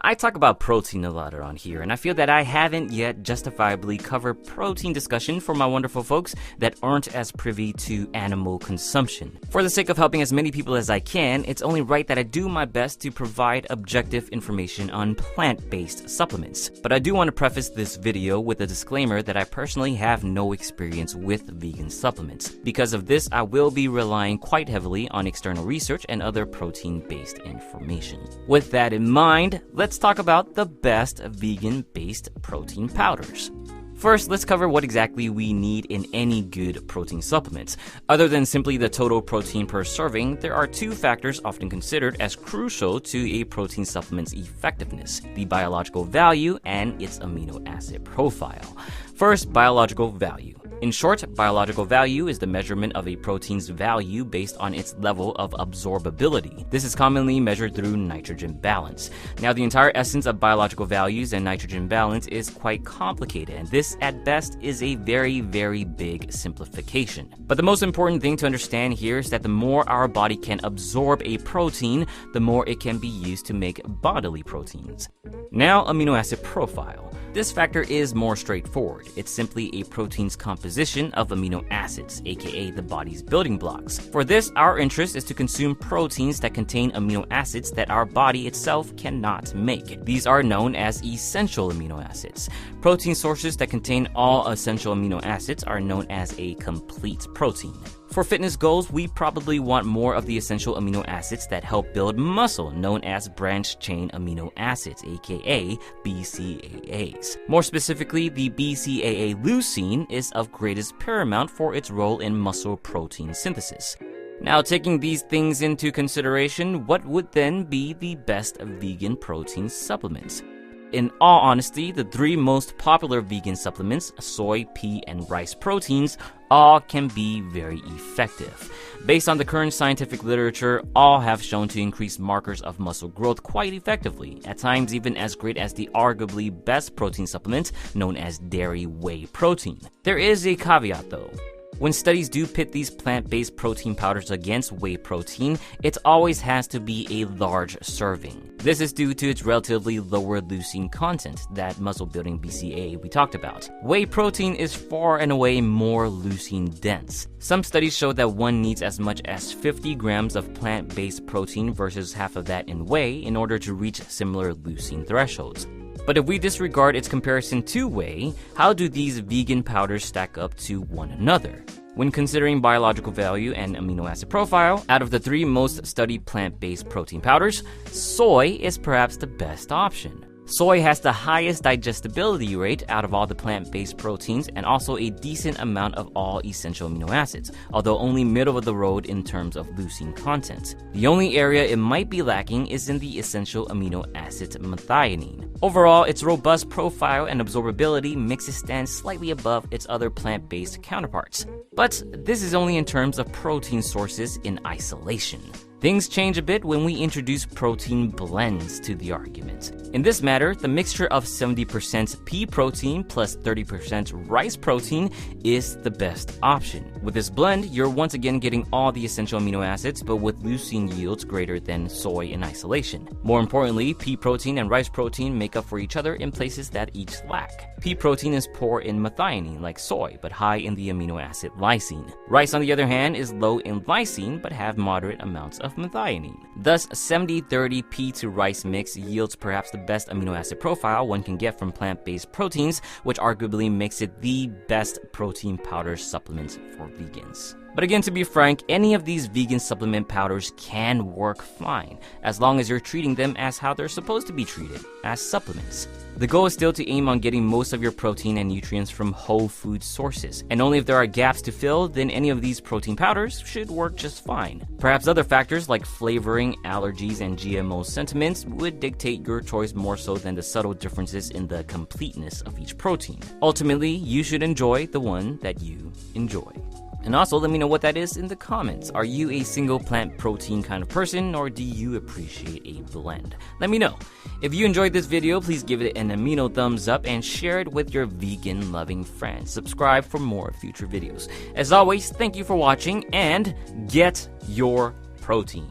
I talk about protein a lot around here, and I feel that I haven't yet justifiably covered protein discussion for my wonderful folks that aren't as privy to animal consumption. For the sake of helping as many people as I can, it's only right that I do my best to provide objective information on plant-based supplements. But I do want to preface this video with a disclaimer that I personally have no experience with vegan supplements. Because of this, I will be relying quite heavily on external research and other protein-based information. With that in mind, let's talk about the best vegan-based protein powders. First, let's cover what exactly we need in any good protein supplement. Other than simply the total protein per serving, there are two factors often considered as crucial to a protein supplement's effectiveness: the biological value and its amino acid profile. First, biological value. In short, biological value is the measurement of a protein's value based on its level of absorbability. This is commonly measured through nitrogen balance. Now, the entire essence of biological values and nitrogen balance is quite complicated, and this, at best, is a very, very big simplification. But the most important thing to understand here is that the more our body can absorb a protein, the more it can be used to make bodily proteins. Now, amino acid profile. This factor is more straightforward. It's simply a protein's composition of amino acids, aka the body's building blocks. For this, our interest is to consume proteins that contain amino acids that our body itself cannot make. These are known as essential amino acids. Protein sources that contain all essential amino acids are known as a complete protein. For fitness goals, we probably want more of the essential amino acids that help build muscle, known as branched-chain amino acids, aka BCAAs. More specifically, the BCAA leucine is of greatest paramount for its role in muscle protein synthesis. Now, taking these things into consideration, what would then be the best vegan protein supplements? In all honesty, the three most popular vegan supplements, soy, pea, and rice proteins, all can be very effective. Based on the current scientific literature, all have shown to increase markers of muscle growth quite effectively, at times even as great as the arguably best protein supplement known as dairy whey protein. There is a caveat though. When studies do pit these plant-based protein powders against whey protein, it always has to be a large serving. This is due to its relatively lower leucine content, that muscle-building BCAA we talked about. Whey protein is far and away more leucine dense. Some studies show that one needs as much as 50 grams of plant-based protein versus half of that in whey in order to reach similar leucine thresholds. But if we disregard its comparison to whey, how do these vegan powders stack up to one another? When considering biological value and amino acid profile, out of the three most studied plant-based protein powders, soy is perhaps the best option. Soy has the highest digestibility rate out of all the plant-based proteins and also a decent amount of all essential amino acids, although only middle of the road in terms of leucine content. The only area it might be lacking is in the essential amino acid methionine. Overall, its robust profile and absorbability makes it stand slightly above its other plant-based counterparts. But this is only in terms of protein sources in isolation. Things change a bit when we introduce protein blends to the argument. In this matter, the mixture of 70% pea protein plus 30% rice protein is the best option. With this blend, you're once again getting all the essential amino acids, but with leucine yields greater than soy in isolation. More importantly, pea protein and rice protein make up for each other in places that each lack. Pea protein is poor in methionine, like soy, but high in the amino acid lysine. Rice, on the other hand, is low in lysine, but have moderate amounts of methionine. Thus, 70-30 pea to rice mix yields perhaps the best amino acid profile one can get from plant-based proteins, which arguably makes it the best protein powder supplement for vegans. But again, to be frank, any of these vegan supplement powders can work fine, as long as you're treating them as how they're supposed to be treated, as supplements. The goal is still to aim on getting most of your protein and nutrients from whole food sources, and only if there are gaps to fill, then any of these protein powders should work just fine. Perhaps other factors like flavoring, allergies, and GMO sentiments would dictate your choice more so than the subtle differences in the completeness of each protein. Ultimately, you should enjoy the one that you enjoy. And also, let me know what that is in the comments. Are you a single plant protein kind of person, or do you appreciate a blend? Let me know. If you enjoyed this video, please give it an amino thumbs up and share it with your vegan-loving friends. Subscribe for more future videos. As always, thank you for watching, and get your protein.